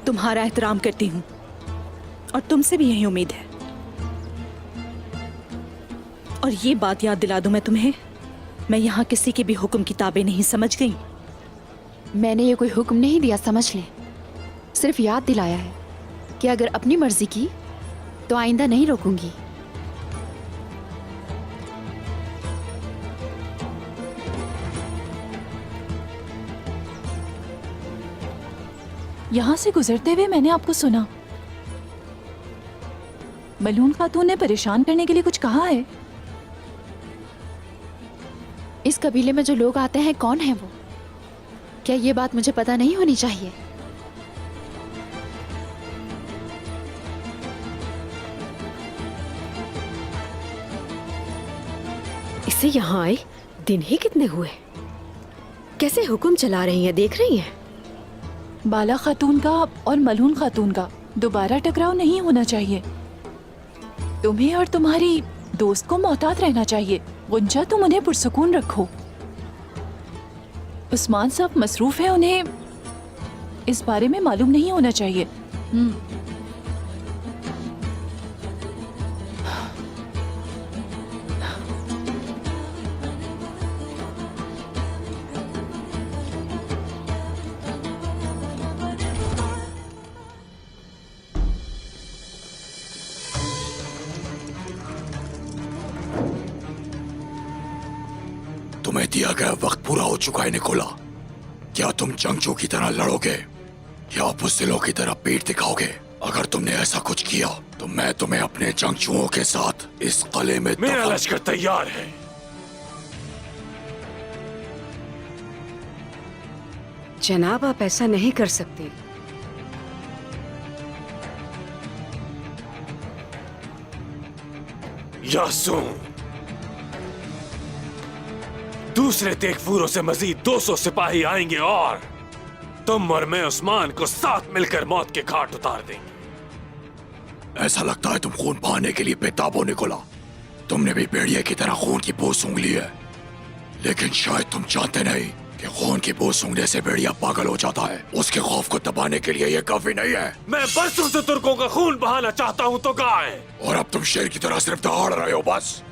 तुम्हारा एहतराम करती हूँ और तुमसे भी यही उम्मीद है। और ये बात याद दिला दूं मैं तुम्हें, मैं यहाँ किसी के भी हुक्म की ताबे नहीं, समझ गई? मैंने ये कोई हुक्म नहीं दिया, समझ लें। सिर्फ याद दिलाया है कि अगर अपनी मर्जी की तो आइंदा नहीं रोकूंगी। यहाँ से गुजरते हुए मैंने आपको सुना, मलून खातून ने परेशान करने के लिए कुछ कहा है। इस कबीले में जो लोग आते हैं कौन है वो? क्या ये बात मुझे पता नहीं होनी चाहिए? इसे यहाँ आए दिन ही कितने हुए, कैसे हुक्म चला रही हैं, देख रही हैं? बाला खातून का और मलून खातून का दोबारा टकराव नहीं होना चाहिए। तुम्हें और तुम्हारी दोस्त को मोहतात रहना चाहिए। गुंजा, तुम उन्हें पुरसुकून रखो। उस्मान साहब मसरूफ है, उन्हें इस बारे में मालूम नहीं होना चाहिए। तुम्हें दिया गया वक्त पूरा हो चुका है निकोला। क्या तुम जंगजू की तरह लड़ोगे या बुज़दिलों की तरह पीठ दिखाओगे? अगर तुमने ऐसा कुछ किया तो मैं तुम्हें अपने जंगजुओं के साथ इस किले में मेरा लश्कर तैयार है। जनाब, आप ऐसा नहीं कर सकते। यासून, दूसरे तेगफूरों से मजीद 200 सिपाही आएंगे और तुम और मैं उस्मान को साथ मिलकर मौत के घाट उतार देंगे। ऐसा लगता है तुम खून बहाने के लिए बेताब हो निकोला। तुमने भी भेड़िए की तरह खून की बू सूंघ ली है, लेकिन शायद तुम जानते नहीं कि खून की बू सूंघने से भेड़िया पागल हो जाता है। उसके खौफ को दबाने के लिए यह काफी नहीं है। मैं बरसों से तुर्कों का खून बहाना चाहता हूँ तो गाय, और अब तुम शेर की तरह सिर्फ दहाड़ रहे हो बस।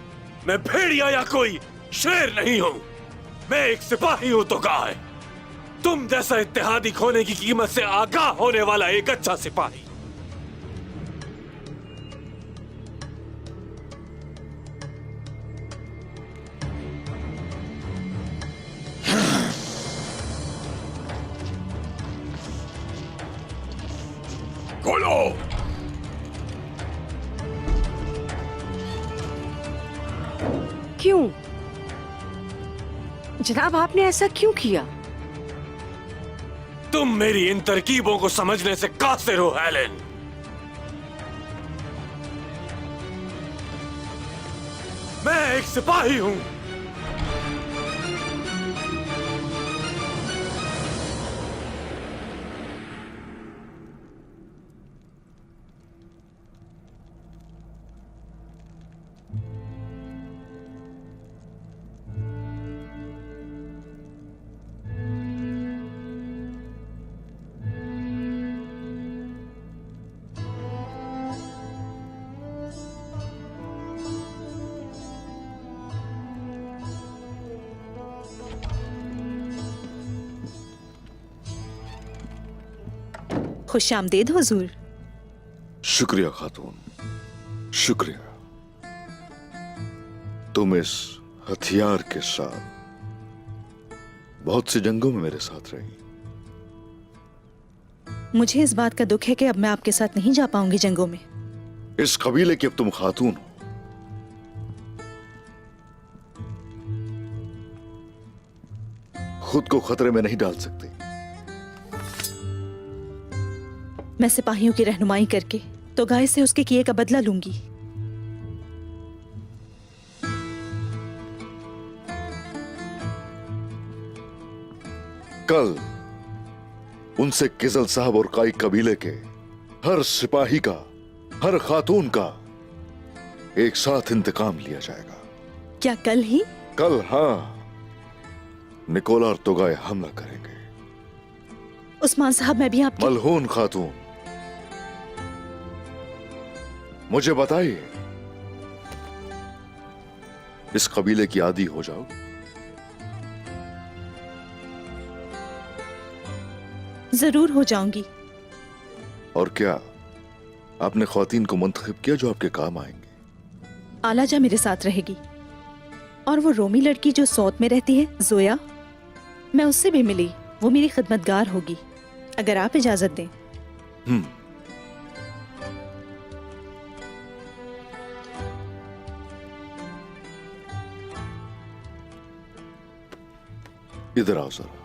मैं भेड़िया या कोई शेर नहीं हूँ, मैं एक सिपाही हूँ तो गाय। तुम जैसा इत्तेहादी खोने की कीमत से आगाह होने वाला एक अच्छा सिपाही। खोलो। क्यों जनाब, आपने ऐसा क्यों किया? तुम मेरी इन तरकीबों को समझने से कासिर हो हेलेन। मैं एक सिपाही हूं। खुश आमदीद हुजूर। शुक्रिया खातून, शुक्रिया। तुम इस हथियार के साथ बहुत सी जंगों में मेरे साथ रही। मुझे इस बात का दुख है कि अब मैं आपके साथ नहीं जा पाऊंगी जंगों में। इस कबीले की अब तुम खातून हो। खुद को खतरे में नहीं डाल सकती। मैं सिपाहियों की रहनुमाई करके तो गाय से उसके किए का बदला लूंगी। कल उनसे किजल साहब और काई कबीले के हर सिपाही का, हर खातून का एक साथ इंतकाम लिया जाएगा। क्या कल ही? कल, हाँ। निकोला और तुगाए हमला करेंगे। उस्मान साहब, मैं भी आपकी... मलहून खातून, मुझे बताइए, इस कबीले की आदी हो जाओ? जरूर हो जाऊंगी। और क्या आपने ख्वातीन को मुंतखब किया जो आपके काम आएंगे? आलाजा मेरे साथ रहेगी, और वो रोमी लड़की जो सौत में रहती है, जोया, मैं उससे भी मिली। वो मेरी खिदमतगार होगी, अगर आप इजाजत दें। इधर आओ जरा।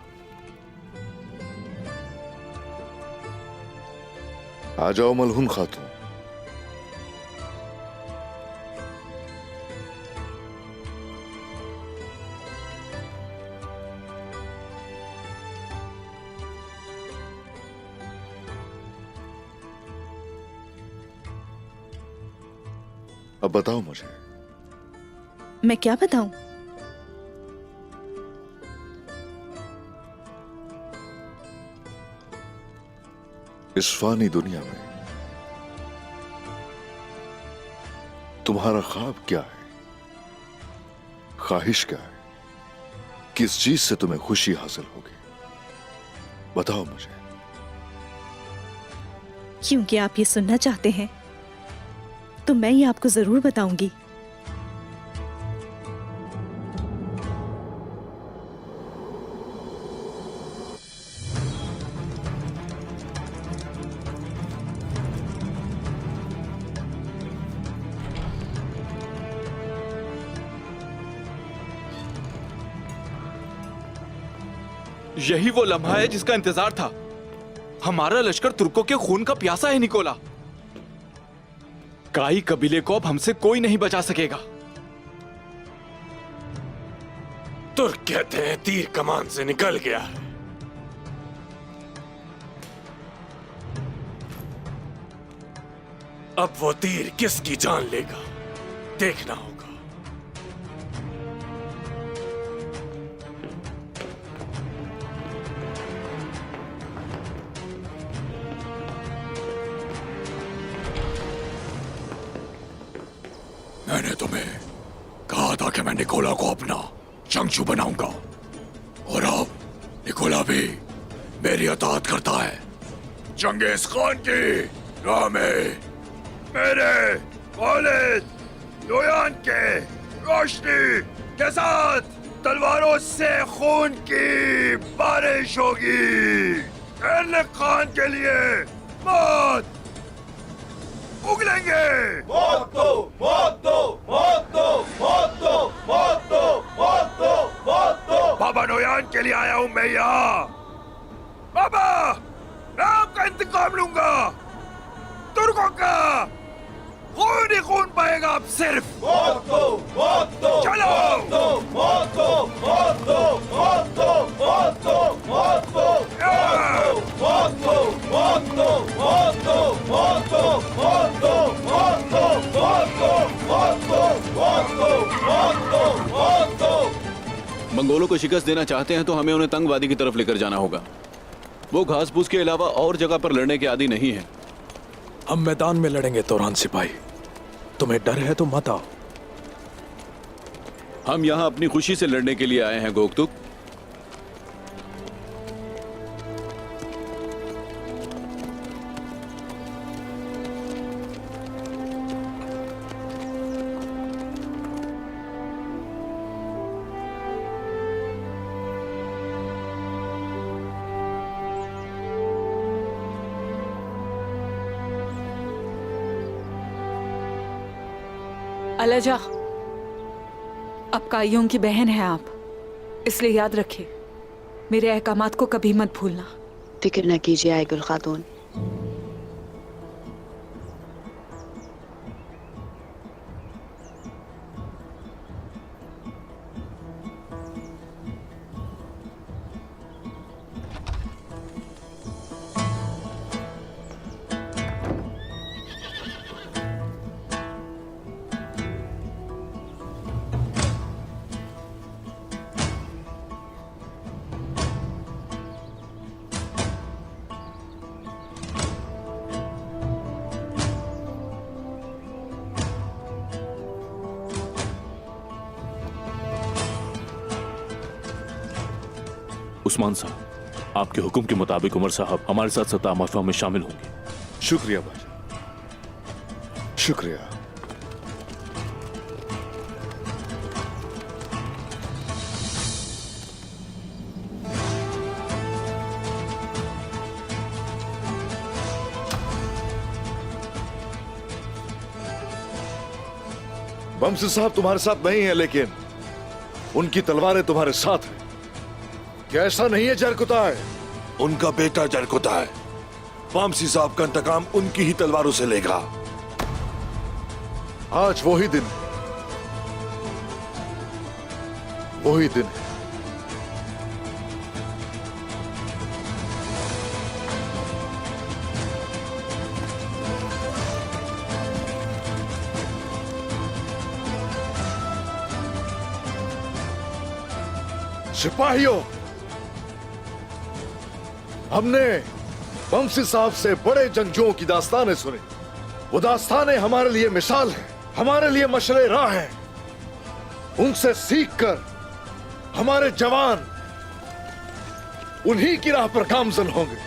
आ जाओ मलहून खातून। अब बताओ मुझे, मैं क्या बताऊं? इस फानी दुनिया में तुम्हारा ख्वाब क्या है, ख्वाहिश क्या है, किस चीज से तुम्हें खुशी हासिल होगी? बताओ मुझे। क्योंकि आप ये सुनना चाहते हैं, तो मैं ये आपको जरूर बताऊंगी। यही वो लम्हा है जिसका इंतजार था। हमारा लश्कर तुर्कों के खून का प्यासा है निकोला। काई कबीले को अब हमसे कोई नहीं बचा सकेगा। तुर्क कहते हैं तीर कमान से निकल गया है। अब वो तीर किसकी जान लेगा, देखना होगा। मैंने तुम्हें कहा था कि मैं निकोला को अपना जंगजू बनाऊंगा, और अब निकोला भी मेरी अताअत करता है। चंगेज खान की राह में मेरे वालिद लोयान के रोशनी के साथ तलवारों से खून की बारिश होगी। एर्ल खान के लिए मौत उगलेंगे। मौत दो, मौत दो, मौत दो, मौत दो, मौत दो, मौत दो, मौत दो। बाबा नोयान के लिए आया हूं मैं यहाँ। बाबा, मैं आपका इंतकाम लूंगा। तुर्कों का खून ही खून पाएगा अब सिर्फ। मौत दो, मौत दो, चलो। मौत दो, मौत दो, मौत दो, मौत दो, मौत दो, मौत दो, मौत दो, मौत दो, मौत दो, मौत दो, मौत दो, मौत दो, मौत दो, मौत दो, मौत दो, मौत दो, मौत दो। मंगोलों को शिकस्त देना चाहते हैं तो हमें उन्हें तंगवादी की तरफ लेकर जाना होगा। वो घास फूस के अलावा और जगह पर लड़ने के आदी नहीं है। हम मैदान में लड़ेंगे तोरान सिपाही, तुम्हें डर है तो मत आओ। हम यहाँ अपनी खुशी से लड़ने के लिए आए हैं गोकतुक। अलजा, अब काइयों की बहन है आप, इसलिए याद रखिए, मेरे अहकामात को कभी मत भूलना। फिक्र न कीजिए आयगुल खातून। उस्मान साहब, आपके हुक्म के मुताबिक उमर साहब हमारे साथ सत्ता मशवरा में शामिल होंगे। शुक्रिया भाई, शुक्रिया। बमसी साहब तुम्हारे साथ नहीं है, लेकिन उनकी तलवारें तुम्हारे साथ हैं। क्या ऐसा नहीं है जरकुताय? उनका बेटा जरकुता है। वामसी साहब का इंतकाम उनकी ही तलवारों से लेगा। आज वही दिन है, वही दिन है। सिपाहियों, हमने बमसी साहब से बड़े जंगजुओं की दास्तानें सुनी। वो दास्तानें हमारे लिए मिसाल हैं, हमारे लिए मशले राह हैं। उनसे सीखकर हमारे जवान उन्हीं की राह पर गामजन होंगे।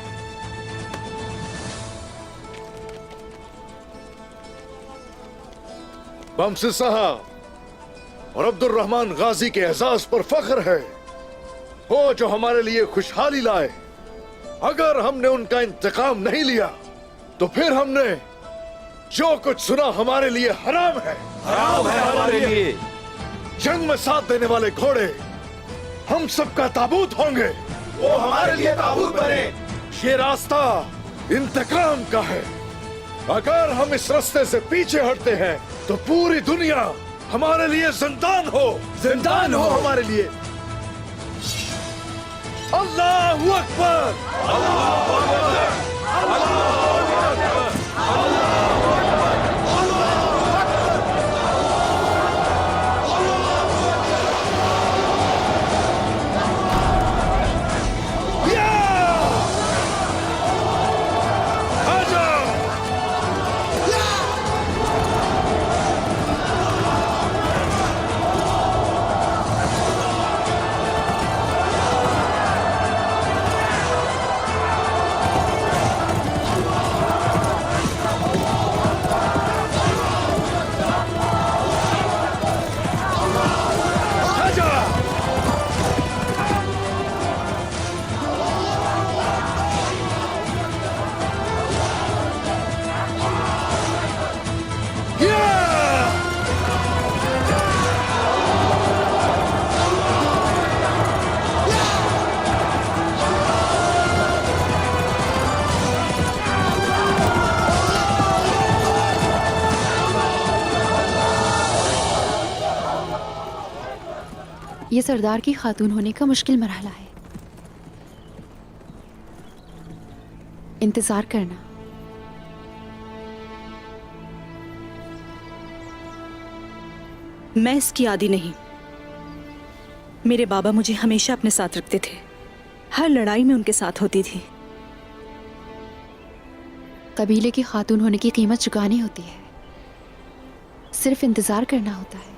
बमसी साहब और अब्दुल रहमान गाजी के एजाज पर फख्र है, वो जो हमारे लिए खुशहाली लाए। अगर हमने उनका इंतकाम नहीं लिया तो फिर हमने जो कुछ सुना हमारे लिए हराम है। हराम है हमारे लिए। जंग में साथ देने वाले घोड़े हम सबका ताबूत होंगे। वो हमारे लिए ताबूत बने। ये रास्ता इंतकाम का है। अगर हम इस रास्ते से पीछे हटते हैं तो पूरी दुनिया हमारे लिए जिंदान हो, जिंदान हो हमारे लिए। अल्लाहू अकबर, अल्लाहू अकबर, अल्लाहू अकबर, अल्लाहू अकबर। या! आजा! ये सरदार की खातून होने का मुश्किल मरहला है। इंतजार करना। मैं इसकी आदी नहीं। मेरे बाबा मुझे हमेशा अपने साथ रखते थे, हर लड़ाई में उनके साथ होती थी। कबीले की खातून होने की कीमत चुकानी होती है, सिर्फ इंतजार करना होता है।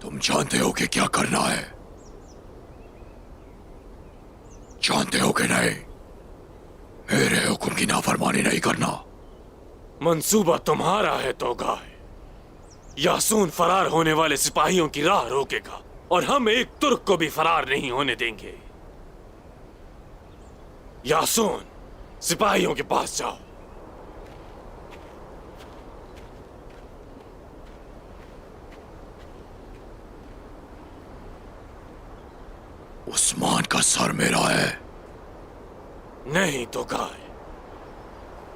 तुम जानते हो कि क्या करना है? जानते हो कि नहीं? मेरे हुक्म की नाफरमानी नहीं करना। मंसूबा तुम्हारा है तो गाय। यासून फरार होने वाले सिपाहियों की राह रोकेगा और हम एक तुर्क को भी फरार नहीं होने देंगे। यासून, सिपाहियों के पास जाओ। उस्मान का सर मेरा है। नहीं तो गाय,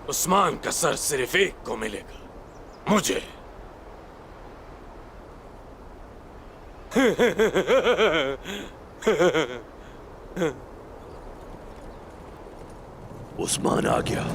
उस्मान का सर सिर्फ एक को मिलेगा, मुझे। उस्मान आ गया।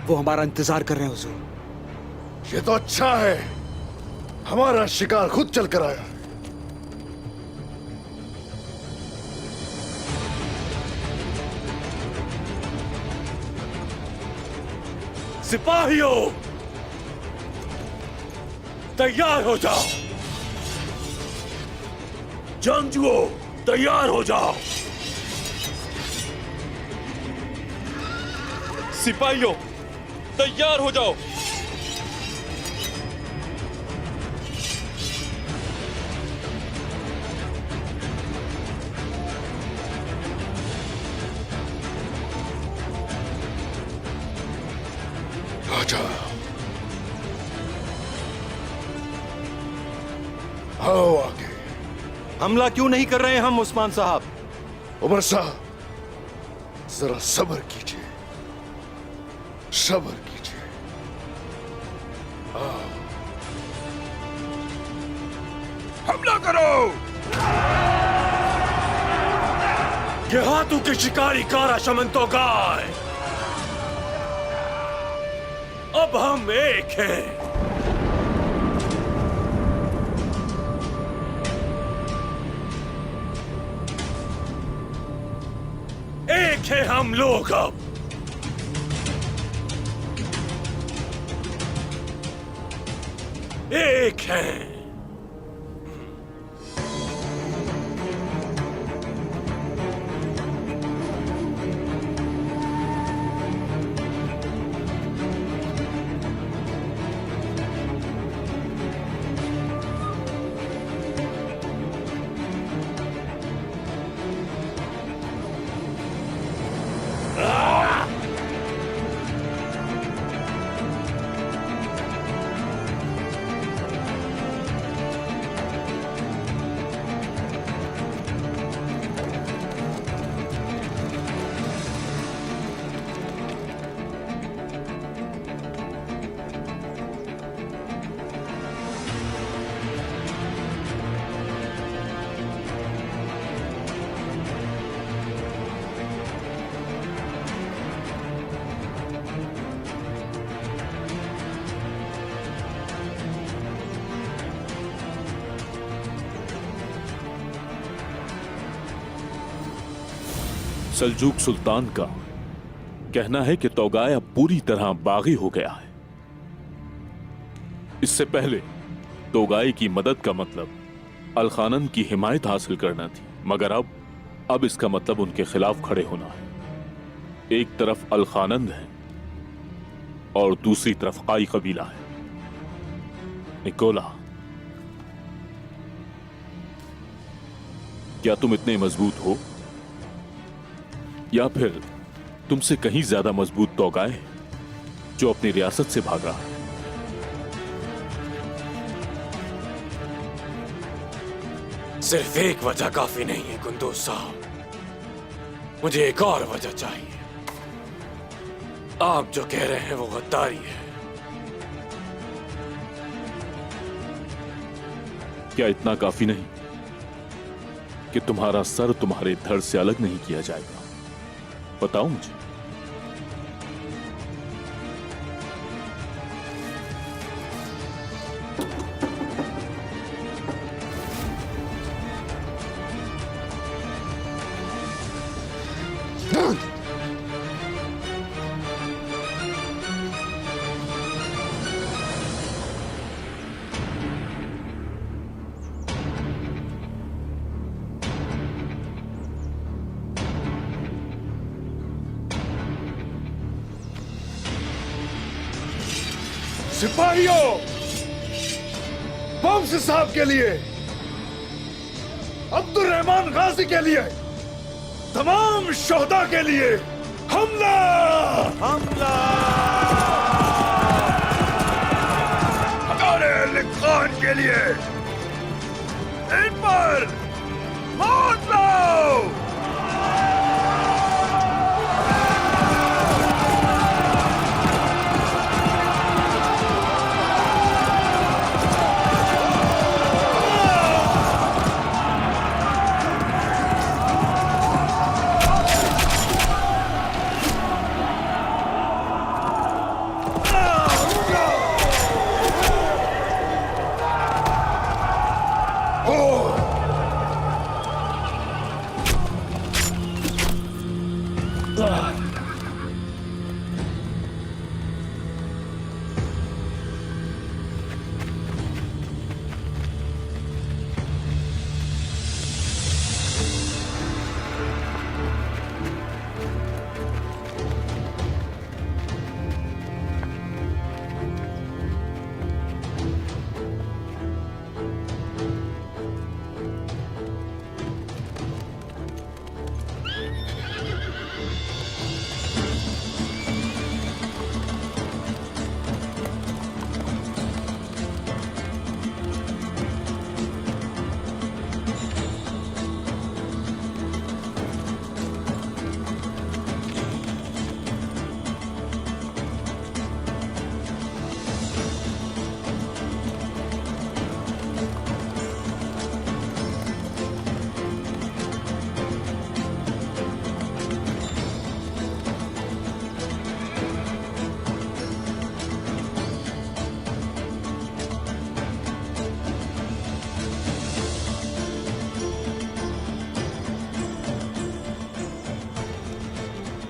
वो हमारा इंतजार कर रहे हैं हुजूर। ये तो अच्छा है, हमारा शिकार खुद चल कर आया। सिपाहियों, तैयार हो जाओ। जंगजुओं, तैयार हो जाओ। सिपाहियों, तैयार हो जाओ। आजा, आओ आगे। हमला क्यों नहीं कर रहे हैं हम उस्मान साहब? उमर साहब, जरा सब्र कीजिए, सब्र कीजिए। हमला करो। ये हाथों के शिकारी कारा शमंतो गाय, अब हम एक हैं। एक है हम लोग अब। एक हैं। सल्जूक सुल्तान का कहना है कि तौगाय अब पूरी तरह बागी हो गया है। इससे पहले तौगाय की मदद का मतलब अलखानन की हिमायत हासिल करना थी, मगर अब इसका मतलब उनके खिलाफ खड़े होना है। एक तरफ अलखानंद है और दूसरी तरफ काई कबीला है। निकोला, क्या तुम इतने मजबूत हो या फिर तुमसे कहीं ज्यादा मजबूत तौगाय है जो अपनी रियासत से भागा है? सिर्फ एक वजह काफी नहीं है कुंदूज साहब, मुझे एक और वजह चाहिए। आप जो कह रहे हैं वो गद्दारी है। क्या इतना काफी नहीं कि तुम्हारा सर तुम्हारे धड़ से अलग नहीं किया जाएगा? बताओ मुझे। सिपाहियों, बम्स साहब के लिए, अब्दुल रहमान गाजी के लिए, तमाम शोहदा के लिए हमला! हमला! हमारे अली खान के लिए इन पर मौत लाओ!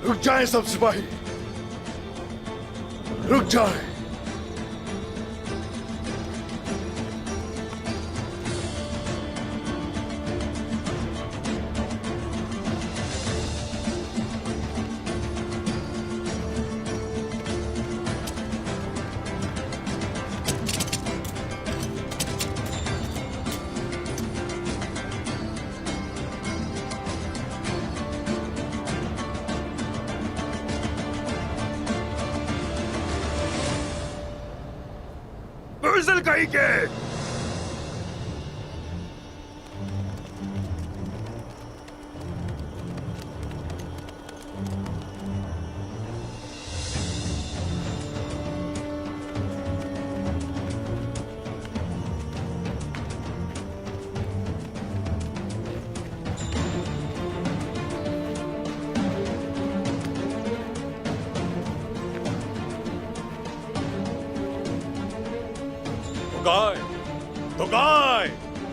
रुक जाएं सब सिपाही, रुक जाएं। बुज़दिल कहीं के।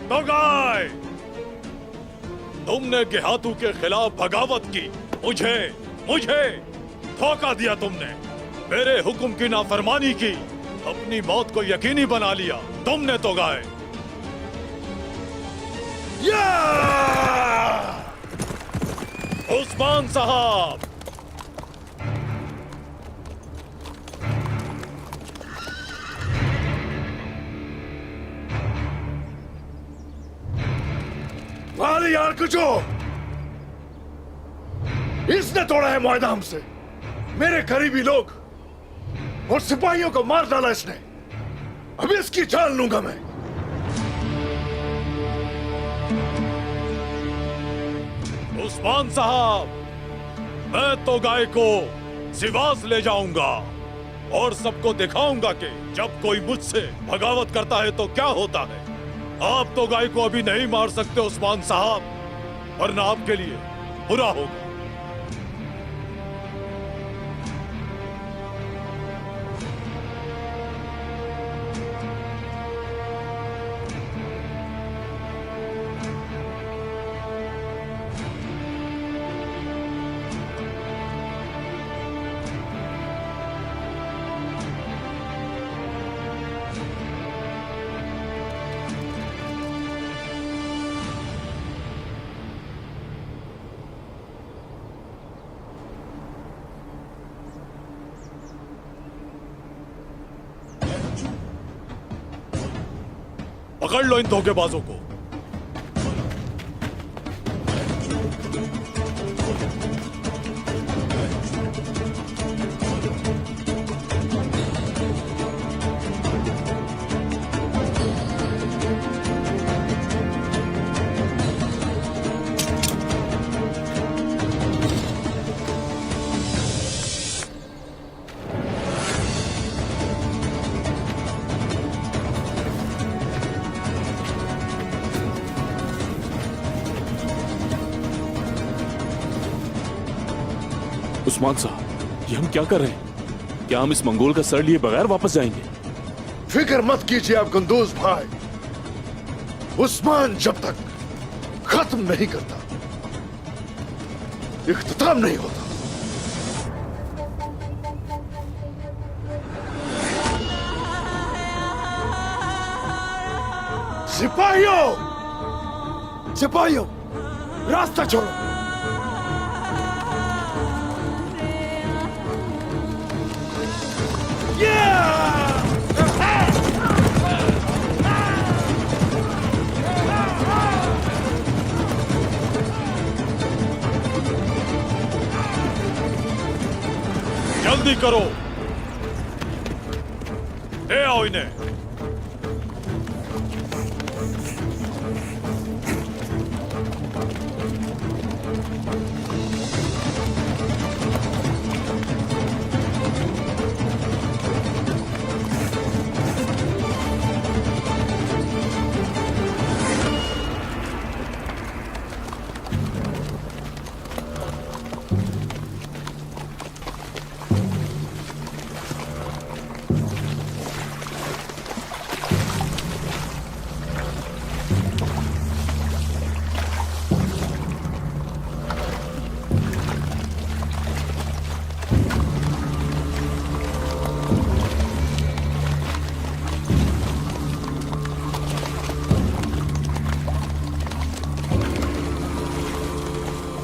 तोगाय, तुमने गेहातू के खिलाफ बगावत की, मुझे धोखा दिया तुमने, मेरे हुक्म की नाफरमानी की, अपनी मौत को यकीनी बना लिया तुमने तोगाय। उस्मान साहब, वाली यार कुछो, इसने तोड़ा है मुआहदा हमसे, मेरे करीबी लोग और सिपाहियों को मार डाला इसने, अब इसकी जान लूंगा मैं। उस्मान साहब, मैं तोगाय को सिवास ले जाऊंगा और सबको दिखाऊंगा कि जब कोई मुझसे बगावत करता है तो क्या होता है। आप तोगाय को अभी नहीं मार सकते उस्मान साहब, वरना आपके लिए बुरा होगा। पकड़ लो इन धोखेबाजों को। उस्मान साहब, ये हम क्या कर रहे हैं? क्या हम इस मंगोल का सर लिए बगैर वापस जाएंगे? फिक्र मत कीजिए आप कुंदूज भाई, उस्मान जब तक खत्म नहीं करता, इख्तिताम नहीं होता। सिपाहियों, सिपाहियों, रास्ता छोड़ो। जल्दी करो, ले आओ इन्हें।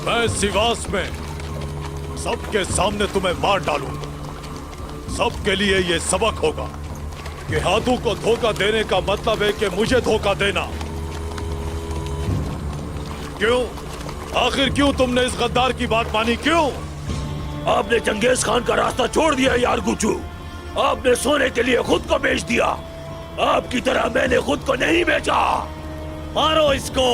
मैं सिवास में सबके सामने तुम्हें मार डालूंगा। सबके लिए ये सबक होगा कि हाथों को धोखा देने का मतलब है कि मुझे धोखा देना। क्यों? आखिर क्यों तुमने इस गद्दार की बात मानी? क्यों? आपने चंगेज खान का रास्ता छोड़ दिया यार गुचू। आपने सोने के लिए खुद को बेच दिया। आपकी तरह मैंने खुद को नहीं बेचा। मारो इसको।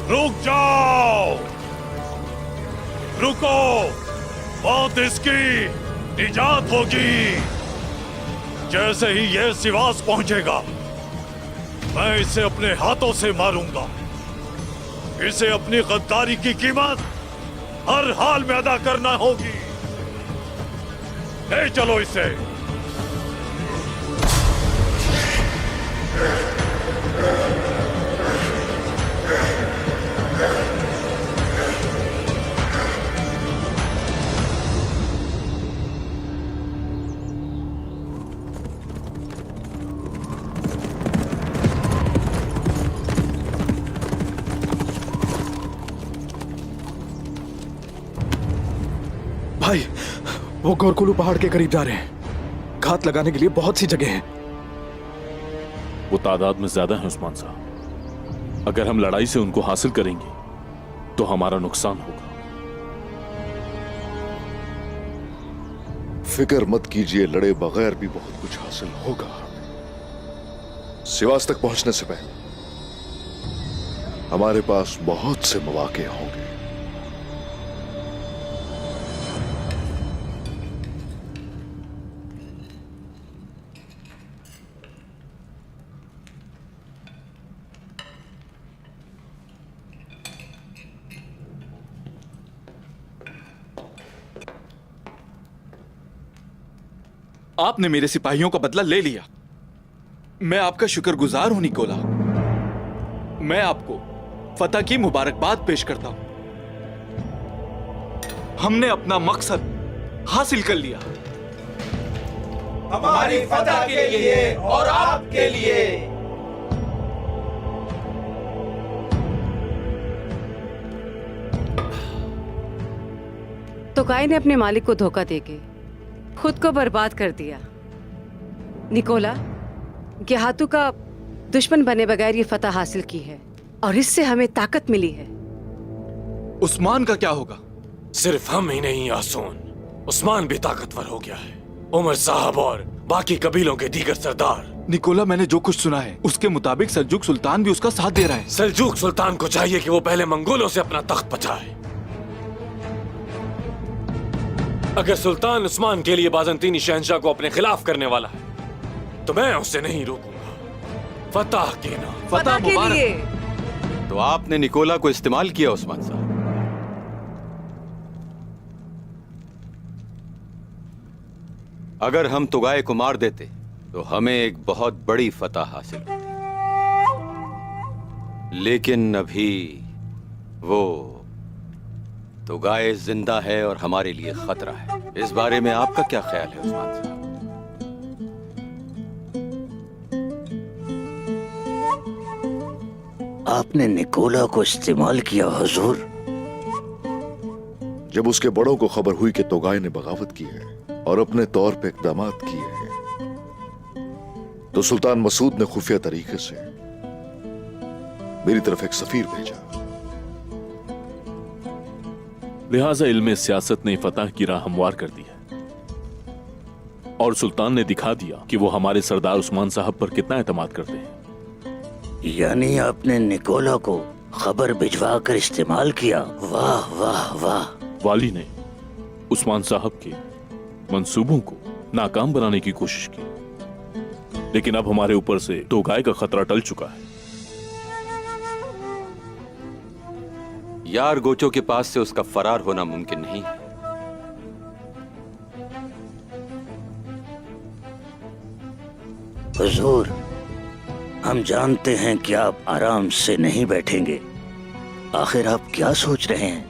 रुक जाओ, रुको, मौत इसकी निजात होगी। जैसे ही यह सिवास पहुंचेगा मैं इसे अपने हाथों से मारूंगा। इसे अपनी गद्दारी की कीमत हर हाल में अदा करना होगी। ले चलो इसे। भाई, वो गोरकुलू पहाड़ के करीब जा रहे हैं। घात लगाने के लिए बहुत सी जगह हैं। वो तादाद में ज्यादा है उस्मान साहब। अगर हम लड़ाई से उनको हासिल करेंगे तो हमारा नुकसान होगा। फिक्र मत कीजिए, लड़े बगैर भी बहुत कुछ हासिल होगा। सिवास तक पहुंचने से पहले हमारे पास बहुत से मौके होंगे। आपने मेरे सिपाहियों का बदला ले लिया। मैं आपका शुक्रगुजार हूं निकोला। मैं आपको फतह की मुबारकबाद पेश करता हूं। हमने अपना मकसद हासिल कर लिया। हमारी फतह के लिए और आपके लिए। तोगाई ने अपने मालिक को धोखा देके खुद को बर्बाद कर दिया। निकोला, गेहातू का दुश्मन बने बगैर ये फतह हासिल की है और इससे हमें ताकत मिली है। उस्मान का क्या होगा? सिर्फ हम ही नहीं आसून, उस्मान भी ताकतवर हो गया है। उमर साहब और बाकी कबीलों के दीगर सरदार। निकोला, मैंने जो कुछ सुना है उसके मुताबिक सल्जूक सुल्तान भी उसका साथ दे रहा है। सल्जूक सुल्तान को चाहिए कि वो पहले मंगोलों से अपना तख्त बचाए। अगर सुल्तान उस्मान के लिए बाज़ंतीनी शहंशाह को अपने खिलाफ करने वाला है तो मैं उसे नहीं रोकूंगा। फतह के नाम, फतह के लिए। तो आपने निकोला को इस्तेमाल किया उस्मान साहब। अगर हम तुगाए को मार देते तो हमें एक बहुत बड़ी फतह हासिल होती, लेकिन अभी वो तुगाए जिंदा है और हमारे लिए खतरा है। इस बारे में आपका क्या ख्याल है उस्मान साहब? आपने निकोला को इस्तेमाल किया हुजूर? जब उसके बड़ों को खबर हुई कि तोगाई ने बगावत की है और अपने तौर पे इक़दामात किए हैं, तो सुल्तान मसूद ने खुफिया तरीके से मेरी तरफ एक सफीर भेजा। लिहाजा इल्मे सियासत ने फतह की राह हमवार कर दी है और सुल्तान ने दिखा दिया कि वो हमारे सरदार उस्मान साहब पर कितना एतमाद करते हैं। यानी आपने निकोला को खबर भिजवा कर इस्तेमाल किया। वाह वाह वाह। वाली ने उस्मान साहब के मंसूबों को नाकाम बनाने की कोशिश की, लेकिन अब हमारे ऊपर से तोगाए का खतरा टल चुका है। यार गोचो के पास से उसका फरार होना मुमकिन नहीं है। हुजूर, हम जानते हैं कि आप आराम से नहीं बैठेंगे। आखिर आप क्या सोच रहे हैं?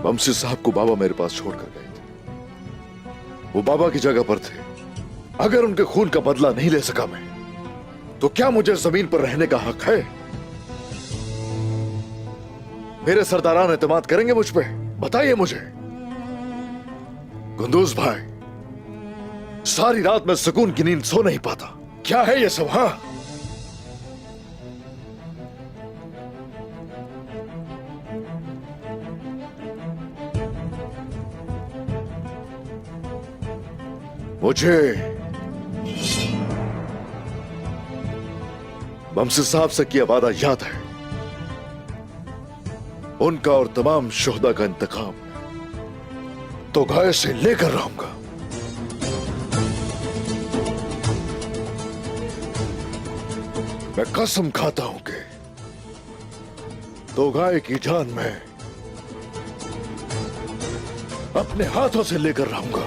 बमसी साहब को बाबा मेरे पास छोड़कर गए थे। वो बाबा की जगह पर थे। अगर उनके खून का बदला नहीं ले सका मैं, तो क्या मुझे जमीन पर रहने का हक है? मेरे सरदारान एतमाद करेंगे मुझ पे? बताइए मुझे। गुंदूज भाई, सारी रात मैं सुकून की नींद सो नहीं पाता। क्या है ये सब? हाँ, मुझे बमसी साहब से किया वादा याद है। उनका और तमाम शुहदा का इंतकाम तोगाए से लेकर रहूंगा। मैं कसम खाता हूं कि तोगाए की जान मैं अपने हाथों से लेकर रहूंगा।